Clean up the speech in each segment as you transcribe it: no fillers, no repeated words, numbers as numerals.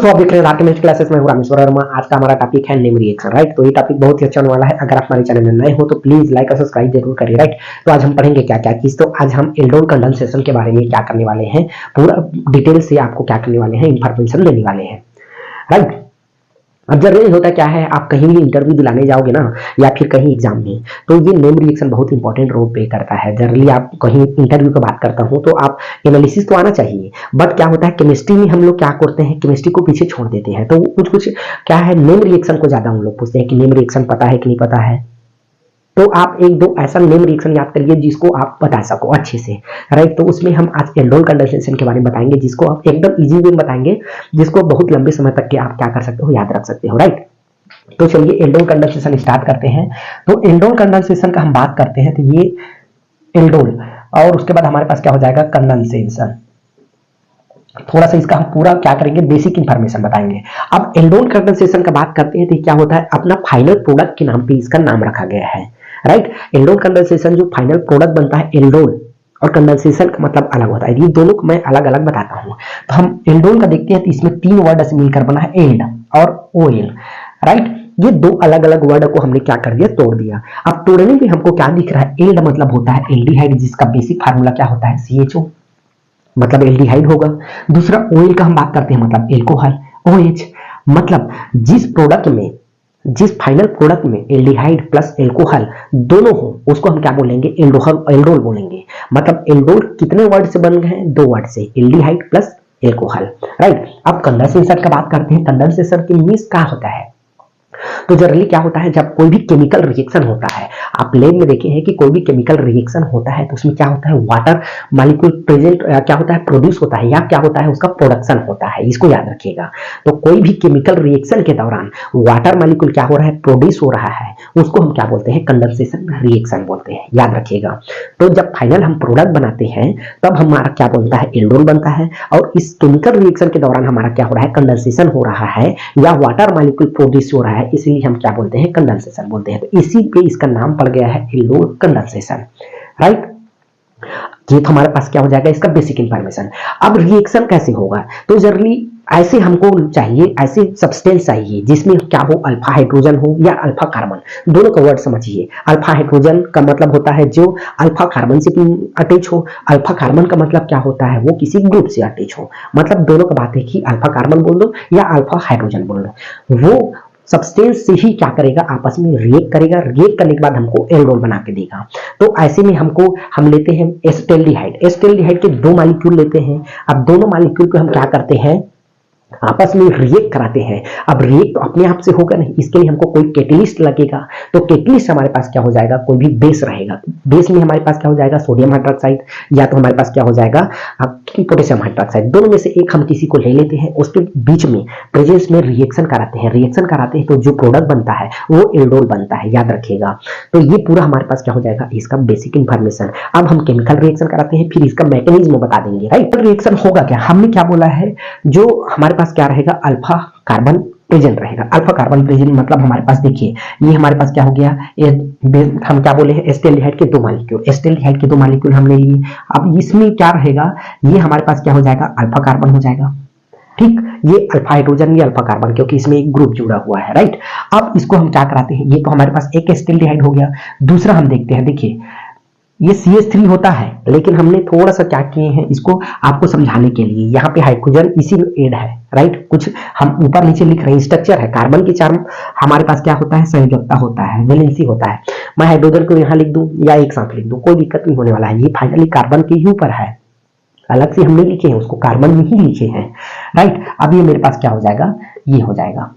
दोस्तों आप देख रहे हैं राकेश क्लासेस में रामेश्वर वर्मा। आज का हमारा टॉपिक है नेम रिएक्शन, राइट। तो ये टॉपिक बहुत ही अच्छा होने वाला है। अगर आप हमारे चैनल में नए हो तो प्लीज लाइक और सब्सक्राइब जरूर करिए, राइट। तो आज हम पढ़ेंगे क्या क्या चीज। तो आज हम एल्डोल कंडेंसेशन के बारे में क्या करने वाले हैं, पूरा डिटेल से आपको क्या करने वाले हैं, इंफॉर्मेशन देने वाले हैं, राइट। अब जनरली होता क्या है, आप कहीं भी इंटरव्यू दिलाने जाओगे ना या फिर कहीं एग्जाम में, तो ये नेम रिएक्शन बहुत इंपॉर्टेंट रोल प्ले करता है। जनरली आप कहीं इंटरव्यू की बात करता हूं तो आप एनालिसिस तो आना चाहिए, बट क्या होता है केमिस्ट्री में हम लोग क्या करते हैं, केमिस्ट्री को पीछे छोड़ देते हैं। तो कुछ कुछ क्या है, नेम रिएक्शन को ज्यादा हम लोग पूछते हैं कि नेम रिएक्शन पता है कि नहीं पता है। तो आप एक दो ऐसा नेम रिएक्शन याद करिए जिसको आप बता सको अच्छे से, राइट। तो उसमें हम आज एल्डोल कंडेंसेशन के बारे में बताएंगे, जिसको आप एकदम इजी वे में बताएंगे, जिसको बहुत लंबे समय तक के आप क्या कर सकते हो, याद रख सकते हो, राइट। तो चलिए एल्डोल कंडेंसेशन स्टार्ट करते हैं। तो एल्डोल कंडेंसेशन का हम बात करते हैं तो ये एल्डोल, और उसके बाद हमारे पास क्या हो जाएगा, कंडेंसेशन। थोड़ा सा इसका हम पूरा क्या करेंगे, बेसिक इंफॉर्मेशन बताएंगे। अब एल्डोल कंडेंसेशन का बात करते हैं तो क्या होता है, अपना फाइनल प्रोडक्ट के नाम पे इसका नाम रखा गया है, राइट। एल्डोल कंडेंसेशन जो फाइनल प्रोडक्ट बनता है, एल्डोल और कंडेंसेशन का मतलब अलग होता है। ये दोनों को मैं अलग अलग बताता हूँ। तो हम एल्डोल का देखते हैं तो इसमें तीन वर्ड से मिलकर बना है, एल्ड और ओएल, राइट। ये दो अलग अलग वर्ड को हमने क्या कर दिया, तोड़ दिया। अब तोड़ने में हमको क्या दिख रहा है, एल्ड मतलब होता है एल्डिहाइड, जिसका बेसिक फार्मूला क्या होता है, CHO, मतलब एल्डिहाइड होगा। दूसरा ओएल का हम बात करते हैं, मतलब एल्कोहल, OH, मतलब जिस प्रोडक्ट में, जिस फाइनल प्रोडक्ट में एल्डिहाइड प्लस एल्कोहल दोनों हो उसको हम क्या बोलेंगे, एल्डोल बोलेंगे। मतलब एल्डोल कितने वर्ड से बन गए हैं, दो वर्ड से, एल्डिहाइड प्लस एल्कोहल, राइट। अब कंडेंसेशन का बात करते हैं। कंडेंसेशन के मीन्स क्या होता है, तो जनरली क्या होता है, जब कोई भी केमिकल रिएक्शन होता है, आप लैब में देखे हैं कि कोई भी केमिकल रिएक्शन होता है तो उसमें क्या होता है, वाटर मॉलिक्यूल प्रेजेंट क्या होता है, प्रोड्यूस होता है, या क्या होता है, उसका प्रोडक्शन होता है। इसको याद रखिएगा। तो कोई भी केमिकल रिएक्शन के दौरान वाटर मॉलिक्यूल क्या हो रहा है, प्रोड्यूस हो रहा है, उसको हम क्या बोलते हैं, कंडेंसेशन रिएक्शन बोलते हैं, याद रखिएगा। तो जब फाइनल हम प्रोडक्ट बनाते हैं तब हमारा क्या बनता है, एल्डोल बनता है। और इस केमिकल रिएक्शन के दौरान हमारा क्या हो रहा है, कंडेंसेशन हो रहा है या वाटर मॉलिक्यूल प्रोड्यूस हो रहा है, इसलिए हम क्या बोलते हैं, कंडेंसेशन बोलते हैं। तो इसी पे इसका नाम पड़ गया है एल्डोल कंडेंसेशन, राइट। ये तो हमारे पास क्या हो जाएगा, इसका बेसिक इंफॉर्मेशन। अब रिएक्शन कैसे होगा, तो जनरली ऐसे हमको चाहिए, ऐसे सब्सटेंस चाहिए जिसमें क्या हो, अल्फा हाइड्रोजन हो या अल्फा कार्बन, दोनों का वर्ड समझिए। अल्फा हाइड्रोजन का मतलब होता है जो अल्फा कार्बन से अटैच हो, अल्फा कार्बन का मतलब क्या होता है, वो किसी ग्रुप से अटैच हो। मतलब दोनों का बात है कि अल्फा कार्बन बोल दो या अल्फा हाइड्रोजन बोल दो, वो सब्सटेंस से ही क्या करेगा, आपस में रिएक्ट करेगा। रिएक्ट करने के बाद हमको एल्डोल बना के देगा। तो ऐसे में हम लेते हैं एस्टेल्डिहाइड। एस्टेल्डिहाइड के दो मॉलिक्यूल लेते हैं। अब दोनों मॉलिक्यूल को हम क्या करते हैं, आपस में रिएक्ट कराते हैं। अब रिएक्ट तो अपने आप से होगा नहीं, इसके लिए हमको कोई कैटलिस्ट लगेगा। तो कैटलिस्ट हमारे पास क्या हो जाएगा, कोई भी बेस रहेगा। बेस में हमारे पास क्या हो जाएगा, सोडियम हाइड्रोक्साइड, या तो हमारे पास क्या हो जाएगा, पोटेशियम हाइड्रोक्साइड। दोनों में से एक हम किसी को ले लेते हैं, उसके बीच में प्रेजेंस में रिएक्शन कराते हैं। रिएक्शन कराते हैं तो जो प्रोडक्ट बनता है वो एल्डोल बनता है, याद रखिएगा। तो ये पूरा हमारे पास क्या हो जाएगा, इसका बेसिक इंफॉर्मेशन। अब हम केमिकल रिएक्शन कराते हैं, फिर इसका मैकेनिज्म बता देंगे, राइट। रिएक्शन होगा क्या, हमने क्या बोला है, जो हमारे पास क्या रहेगा, अल्फा कार्बन प्रेजेंट रहेगा। अल्फा कार्बन प्रेजेंट मतलब हमारे पास देखिए, ये हमारे पास क्या हो गया, हम क्या बोले हैं, एस्टेल्डिहाइड के दो मॉलिक्यूल, एस्टेल्डिहाइड के दो मॉलिक्यूल हम ले लिए। अब इसमें क्या रहेगा, ये हमारे पास क्या हो जाएगा, अल्फा कार्बन हो जाएगा, ठीक। ये अल्फा हाइड्रोजन, ये अल्फा कार्बन, क्योंकि इसमें एक ग्रुप जुड़ा हुआ है, राइट। अब इसको हम क्या कराते हैं, ये तो हमारे पास एक एस्टेल्डिहाइड हो गया। दूसरा हम देखते हैं, देखिए ये CH3 होता है, लेकिन हमने थोड़ा सा क्या किए हैं, इसको आपको समझाने के लिए यहाँ पे हाइड्रोजन इसी में ऐड है, राइट। कुछ हम ऊपर नीचे लिख रहे हैं, स्ट्रक्चर है। कार्बन के चार हमारे पास क्या होता है, संयोजकता होता है, वैलेंसी होता है। मैं हाइड्रोजन को यहाँ लिख दूं या एक साथ लिख दूं, कोई दिक्कत नहीं होने वाला है। ये फाइनली कार्बन के ही ऊपर है, अलग से हमने लिखे हैं, उसको कार्बन में ही लिखे हैं, राइट। अब ये मेरे पास क्या हो जाएगा, ये हो जाएगा,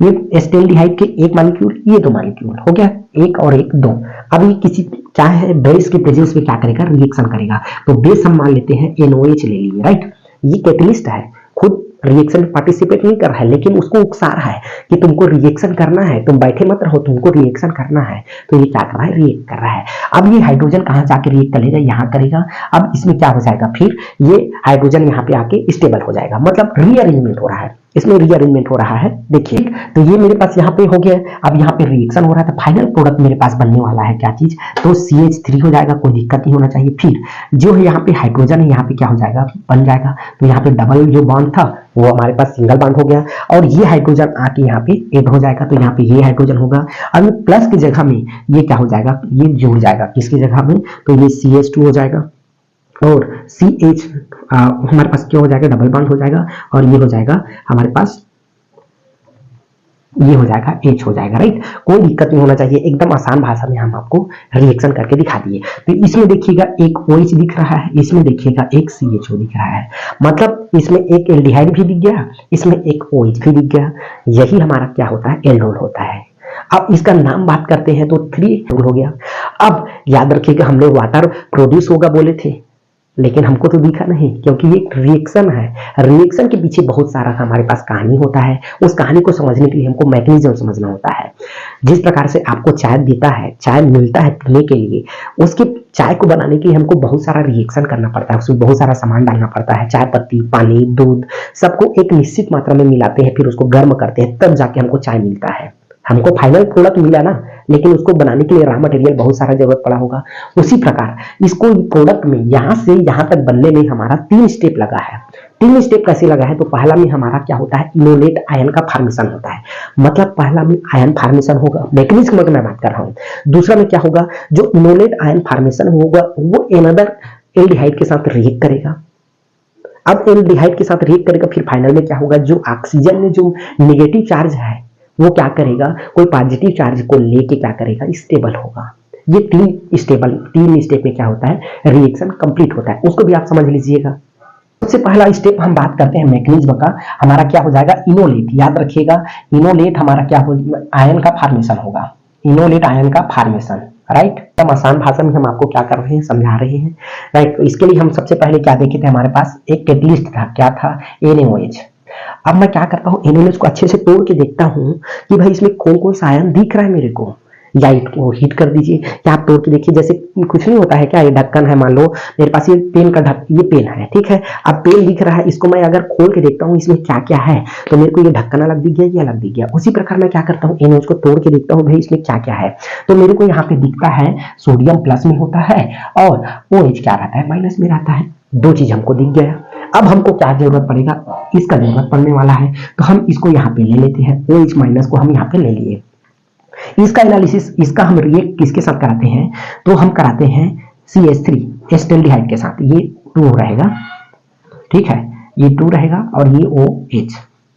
ये एस्टेल्डिहाइड के एक मॉलिक्यूल, ये दो मॉलिक्यूल हो गया, एक और एक, दो। अब ये किसी क्या है, बेस के प्रेजेंस में क्या करेगा, रिएक्शन करेगा। तो बेस हम मान लेते हैं NOH ले लिए, राइट। ये कैटलिस्ट है, खुद रिएक्शन में पार्टिसिपेट नहीं कर रहा है, लेकिन उसको उकसा रहा है कि तुमको रिएक्शन करना है, तुम बैठे मत रहो, तुमको रिएक्शन करना है। तो ये क्या कर रहा है, रिएक्ट कर रहा है। अब ये हाइड्रोजन कहाँ जाके रिएक्ट करेगा, यहाँ करेगा। अब इसमें क्या हो जाएगा, फिर ये हाइड्रोजन यहाँ पे आके स्टेबल हो जाएगा, मतलब रीअरेंजमेंट हो रहा है। इसमें रीअरेंजमेंट हो रहा है। देखिए तो ये मेरे पास यहाँ पे हो गया, अब यहाँ पे रिएक्शन हो रहा था, फाइनल प्रोडक्ट मेरे पास बनने वाला है क्या चीज, तो CH3 हो जाएगा, कोई दिक्कत नहीं होना चाहिए। फिर जो है यहाँ पे हाइड्रोजन है, यहाँ पे क्या हो जाएगा, बन जाएगा। तो यहाँ पे डबल जो बॉन्ड था वो हमारे पास सिंगल बॉन्ड हो गया, और ये हाइड्रोजन आके यहाँ पे ऐड हो जाएगा, तो यहाँ पे ये हाइड्रोजन होगा। अब ये प्लस की जगह में ये क्या हो जाएगा, ये जुड़ जाएगा किसकी जगह में, तो ये CH2 हो जाएगा, और CH हमारे पास क्या हो जाएगा, डबल बॉन्ड हो जाएगा, और ये हो जाएगा हमारे पास, ये हो जाएगा H हो जाएगा, राइट। कोई दिक्कत नहीं होना चाहिए, एकदम आसान भाषा में हम आपको रिएक्शन करके दिखा दिए। तो इसमें देखिएगा एक OH दिख रहा है, इसमें देखिएगा एक CHO दिख रहा है, मतलब इसमें एक एल्डिहाइड भी दिख गया, इसमें एक OH भी दिख गया। यही हमारा क्या होता है, एल्डोल होता है। अब इसका नाम बात करते हैं तो 3 हो गया। अब याद रखिएगा हमने वाटर प्रोड्यूस होगा बोले थे, लेकिन हमको तो दिखा नहीं, क्योंकि ये एक रिएक्शन है। रिएक्शन के पीछे बहुत सारा हमारे पास कहानी होता है, उस कहानी को समझने के लिए हमको मैकेनिज्म समझना होता है। जिस प्रकार से आपको चाय देता है, चाय मिलता है पीने के लिए, उसके चाय को बनाने के लिए हमको बहुत सारा रिएक्शन करना पड़ता है, उसमें बहुत सारा सामान डालना पड़ता है, चाय पत्ती, पानी, दूध, सबको एक निश्चित मात्रा में मिलाते हैं, फिर उसको गर्म करते हैं, तब जाके हमको चाय मिलता है। हमको फाइनल प्रोडक्ट मिला ना, लेकिन उसको बनाने के लिए रॉ मटेरियल बहुत सारा जरूरत पड़ा होगा। उसी प्रकार इसको प्रोडक्ट में यहां से यहां तक बनने में हमारा 3 स्टेप लगा है। 3 स्टेप कैसे लगा है, तो पहला में हमारा क्या होता है, इनोलेट आयन का फॉर्मेशन होता है, मतलब पहला में आयन फॉर्मेशन होगा, मैकेनिज्म की मैं बात कर रहा हूं। दूसरा में क्या होगा, जो इनोलेट आयन फॉर्मेशन होगा वो एनदर एल्डिहाइड के साथ रिएक्ट करेगा। अब एल्डिहाइड के साथ रिएक्ट करेगा, फिर फाइनल में क्या होगा, जो ऑक्सीजन में जो नेगेटिव चार्ज है वो क्या करेगा, कोई पॉजिटिव चार्ज को लेके क्या करेगा, स्टेबल होगा। ये 3 स्टेप में क्या होता है, रिएक्शन कंप्लीट होता है, उसको भी आप समझ लीजिएगा। सबसे पहला स्टेप हम बात करते हैं मैकेनिज्म का, हमारा क्या हो जाएगा, इनोलेट। याद रखिएगा इनोलेट हमारा क्या हो, आयन का फॉर्मेशन होगा, इनोलेट आयन का फॉर्मेशन, राइट। एकदम आसान भाषा में हम आपको क्या कर रहे हैं, समझा रहे हैं, राइट। तो इसके लिए हम सबसे पहले क्या देखे थे, हमारे पास एक कैटलिस्ट था, क्या था, NaOH। अब मैं क्या करता हूँ, NaOH को अच्छे से तोड़ के देखता हूँ कि भाई इसमें कौन कौन सा आयन दिख रहा है मेरे को, या इसको हीट कर दीजिए, या आप तोड़ के देखिए। जैसे कुछ नहीं होता है क्या, ये ढक्कन है, मान लो मेरे पास ये पेन का ये पेन है, ठीक है। अब पेन दिख रहा है, इसको मैं अगर खोल के देखता हूँ इसमें क्या क्या है, तो मेरे को ये ढक्कन अलग दिख गया, ये अलग दिख गया। उसी प्रकार मैं क्या करता हूँ, NaOH को तोड़ के देखता हूँ भाई इसमें क्या क्या है, तो मेरे को यहाँ पे दिखता है सोडियम प्लस में होता है, और OH क्या रहता है, माइनस में रहता है। 2 चीज हमको दिख गया। अब हमको क्या जरूरत पड़ेगा, इसका जरूरत पड़ने वाला है, तो हम इसको यहाँ पे ले लेते हैं, OH माइनस को हम यहाँ पे ले लिए। इसका एनालिसिस, इसका हम रिएक्ट किसके साथ कराते हैं, तो हम कराते हैं CH3 एस्टेल्डिहाइड के साथ, ये 2 रहेगा, ठीक है, ये 2 रहेगा, और ये OH,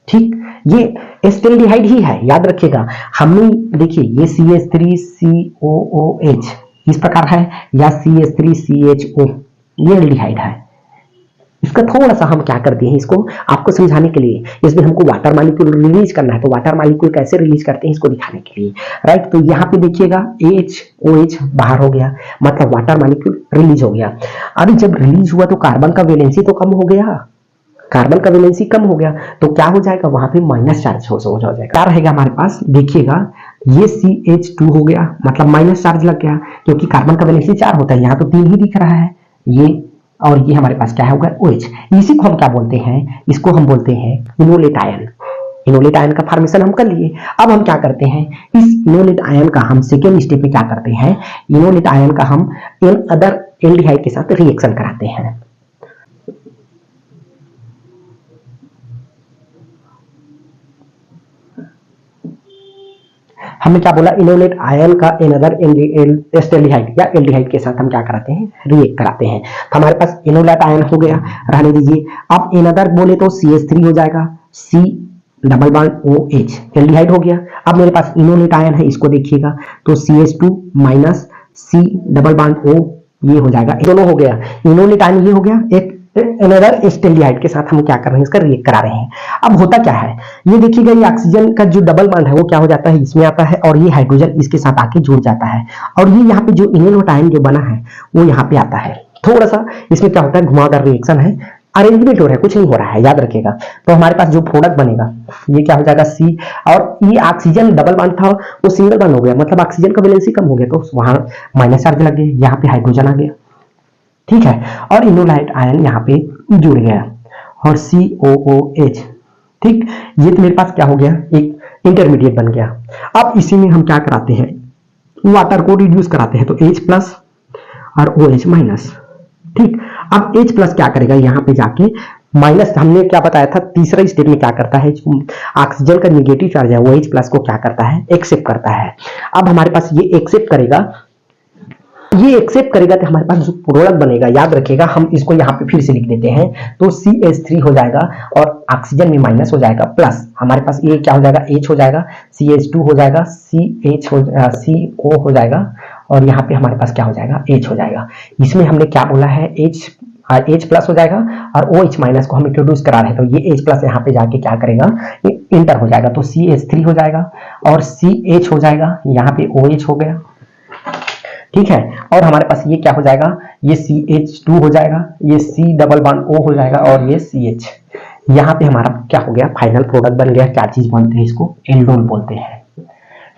ठीक। ये एस्टेल्डिहाइड ही है, याद रखिएगा। हमने देखिए ये CH3COOH इस प्रकार है, या CH3CHO, ये एल्डिहाइड है। इसका थोड़ा सा हम क्या करते हैं, इसको आपको समझाने के लिए, इसमें हमको वाटर मॉलिक्यूल रिलीज करना है, तो वाटर मॉलिक्यूल कैसे रिलीज करते हैं इसको दिखाने के लिए, राइट। तो यहाँ पे देखिएगा OH बाहर हो गया, मतलब वाटर मॉलिक्यूल रिलीज हो गया। अभी जब रिलीज हुआ तो कार्बन का वैलेंसी तो कम हो गया, कार्बन का वैलेंसी कम हो गया, तो क्या हो जाएगा, वहां पे माइनस चार्ज हो जाएगा। क्या रहेगा हमारे पास, देखिएगा ये CH2 हो गया, मतलब माइनस चार्ज लग गया, क्योंकि कार्बन का वैलेंसी 4 होता है, यहाँ तो 3 ही दिख रहा है, ये, और ये हमारे पास क्या होगा, OH। इसी को हम क्या बोलते हैं, इसको हम बोलते हैं इनोलेट आयन। इनोलेट आयन का फॉर्मेशन हम कर लिए। अब हम क्या करते हैं, इस इनोलेट आयन का हम सेकेंड स्टेप में क्या करते हैं, इनोलेट आयन का हम इन अदर एल्डिहाइड के साथ रिएक्शन कराते हैं। हमने क्या बोला, इनोलेट आयन का एनदर एस्टेल्डिहाइड या एल्डिहाइड के साथ हम क्या कराते हैं, रिएक्ट कराते हैं। तो हमारे पास इनोलेट आयन हो गया, रहने दीजिए। अब एनदर बोले तो CH3 हो जाएगा, C double bond OH, aldehyde हो गया। अब मेरे पास इनोलेट आयन है, इसको देखिएगा, तो CH2 minus C double bond O, ये हो जाएगा, दोनों हो गया। इनोलेट आयन ये हो गया, एक एनदर एस्टेल्डिहाइड के साथ हम क्या कर रहे हैं, इसका रिएक्ट करा रहे हैं। अब होता क्या है, ये देखिएगा, ये ऑक्सीजन का जो डबल बॉन्ड है वो क्या हो जाता है, इसमें आता है, और ये हाइड्रोजन इसके साथ आके जुड़ जाता है, और ये यहाँ पे जो इनोलेट आयन जो बना है वो यहाँ पे आता है। थोड़ा सा इसमें क्या होता है, घुमावदार रिएक्शन है, अरेंजमेंट हो रहा है, कुछ नहीं हो रहा है, याद रखिएगा। तो हमारे पास जो प्रोडक्ट बनेगा ये क्या हो जाएगा, C, और ये ऑक्सीजन डबल बॉन्ड था वो सिंगल बॉन्ड हो गया, मतलब ऑक्सीजन का वैलेंसी कम हो गया, तो वहां माइनस चार्ज लग गया, यहाँ पे हाइड्रोजन आ गया, ठीक है, और इनोलेट आयन यहाँ पे जुड़ गया, और COOH, ठीक, ये तो मेरे पास क्या हो गया, एक इंटरमीडिएट बन गया। अब इसी में हम क्या कराते हैं, वाटर को रिड्यूस कराते हैं, तो H प्लस और OH माइनस। ठीक, अब H प्लस क्या करेगा, यहाँ पे जाके माइनस, हमने क्या बताया था तीसरा स्टेप में क्या करता है, ऑक्सीजन का निगेटिव चार्ज है वो H प्लस को क्या करता है, एक्सेप्ट करता है। अब हमारे पास ये एक्सेप्ट करेगा, ये एक्सेप्ट करेगा तो हमारे पास जो प्रोडक्ट बनेगा, याद रखिएगा हम इसको यहाँ पे फिर से लिख देते हैं, तो CH3 हो जाएगा और ऑक्सीजन में माइनस हो जाएगा, प्लस हमारे पास ये क्या हो जाएगा, H हो जाएगा, CH2 हो जाएगा, CO हो जाएगा, और यहाँ पे हमारे पास क्या हो जाएगा, H हो जाएगा। इसमें हमने क्या बोला है, H प्लस हो जाएगा और OH माइनस को हम इंट्रोड्यूस करा रहे हैं, तो ये H प्लस यहाँ पे जाके क्या करेगा, इंटर हो जाएगा, तो CH3 हो जाएगा और CH हो जाएगा, यहाँ पे OH हो गया। ठीक है, और हमारे पास ये क्या हो जाएगा, ये CH2 हो जाएगा, ये C डबल बॉन्ड O हो जाएगा और ये CH। यहाँ पे हमारा क्या हो गया, फाइनल प्रोडक्ट बन गया। क्या चीज बोलते हैं इसको, एल्डोल बोलते हैं।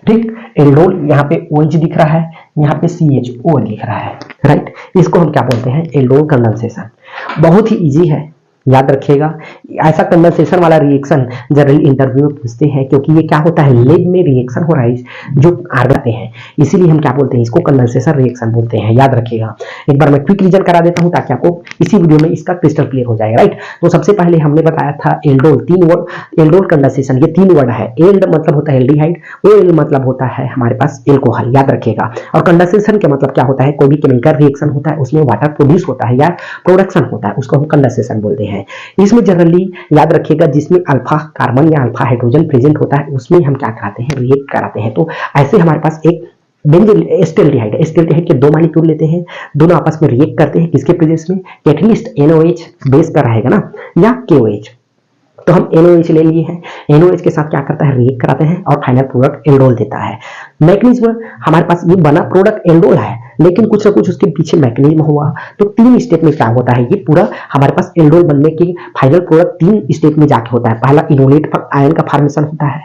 ठीक, एल्डोल यहाँ पे OH दिख रहा है, यहाँ पे CHO लिख रहा है, राइट। इसको हम क्या बोलते हैं, एल्डोल कंडेंसेशन। बहुत ही इजी है, याद रखिएगा। ऐसा कंडेंसेशन वाला रिएक्शन जनरली इंटरव्यू में पूछते हैं, क्योंकि ये क्या होता है, लेब में रिएक्शन हो रहा है जो आते हैं, इसीलिए हम क्या बोलते हैं, इसको कंडेंसेशन रिएक्शन बोलते हैं, याद रखिएगा। एक बार मैं क्विक रिवीजन करा देता हूं ताकि आपको इसी वीडियो में इसका क्रिस्टल क्लियर हो जाएगा, राइट। तो सबसे पहले हमने बताया था एल्डोल, 3 वर्ड, एल्डोल कंडेंसेशन, ये 3 वर्ड है। एल्ड मतलब होता है एल्डिहाइड, ओएल मतलब होता है हमारे पास एल्कोहल, याद रखिएगा। और कंडेंसेशन का मतलब क्या होता है, कोई भी केमिकल रिएक्शन होता है उसमें वाटर प्रोड्यूस होता है या प्रोडक्शन होता है, उसको हम कंडेंसेशन बोलते हैं। इसमें जनरली याद रखिएगा, जिसमें अल्फा कार्बन या अल्फा हाइड्रोजन प्रेजेंट होता है उसमें हम क्या कराते हैं, रिएक्ट कराते हैं। तो ऐसे हमारे पास एक एस्टेल्डिहाइड है, एस्टेल्डिहाइड के 2 मॉलिक्यूल लेते हैं, दोनों आपस में रिएक्ट करते हैं, किसके प्रेजेंस में, एटलीस्ट NOH बेस पर रहेगा ना, या KOH। तो हम NOH ले लिए हैं, NOH के साथ क्या करता है, रिएक्ट कराते हैं और फाइनल प्रोडक्ट एल्डोल देता है। मैकेनिज्म हमारे पास ये बना प्रोडक्ट एल्डोल है, लेकिन कुछ ना कुछ उसके पीछे मैकेनिज्म हुआ। तो 3 स्टेप में क्या होता है, ये पूरा हमारे पास एल्डोल बनने के फाइनल प्रोडक्ट 3 स्टेप में जाके होता है। पहला इनोलेट आयन का फॉर्मेशन होता है,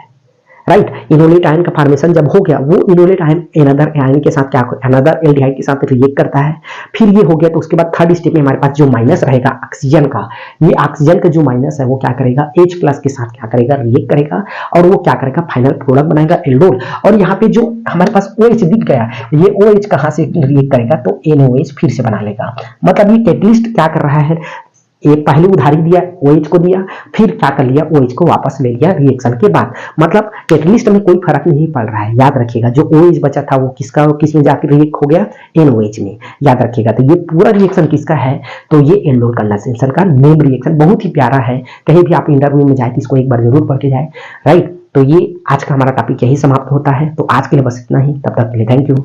राइट। इनोलेट आयन का फॉर्मेशन जब हो गया, वो इनोलेट आयन अनदर आयन के साथ क्या, अनदर एल्डिहाइड के साथ रिएक्ट करता है। फिर ये हो गया, तो उसके बाद थर्ड स्टेप में हमारे पास जो माइनस रहेगा ऑक्सीजन का, ये ऑक्सीजन का जो माइनस है वो क्या करेगा, H प्लस के साथ क्या करेगा, रिएक्ट करेगा और वो क्या करेगा, फाइनल प्रोडक्ट बनाएगा एल्डोल। और यहाँ पे जो हमारे पास OH दिख गया, ये OH कहाँ से रिएक्ट करेगा, तो NOH फिर से बना लेगा। मतलब ये कैटलिस्ट क्या कर रहा है, एक पहली उधारी दिया, OH को दिया, फिर क्या कर लिया, OH को वापस ले लिया रिएक्शन के बाद। मतलब कैटलिस्ट में कोई फर्क नहीं पड़ रहा है, याद रखिएगा। जो OH बचा था वो किसका, किस में जाकर रिएक्ट हो गया, NOH में, याद रखिएगा। तो ये पूरा रिएक्शन किसका है, तो ये एल्डोल कंडेंसेशन का नेम रिएक्शन, बहुत ही प्यारा है। कहीं भी आप इंटरव्यू में जाए तो इसको एक बार जरूर पढ़ के जाए, राइट। तो ये आज का हमारा टॉपिक यही समाप्त होता है। तो आज के लिए बस इतना ही, तब तक के लिए थैंक यू।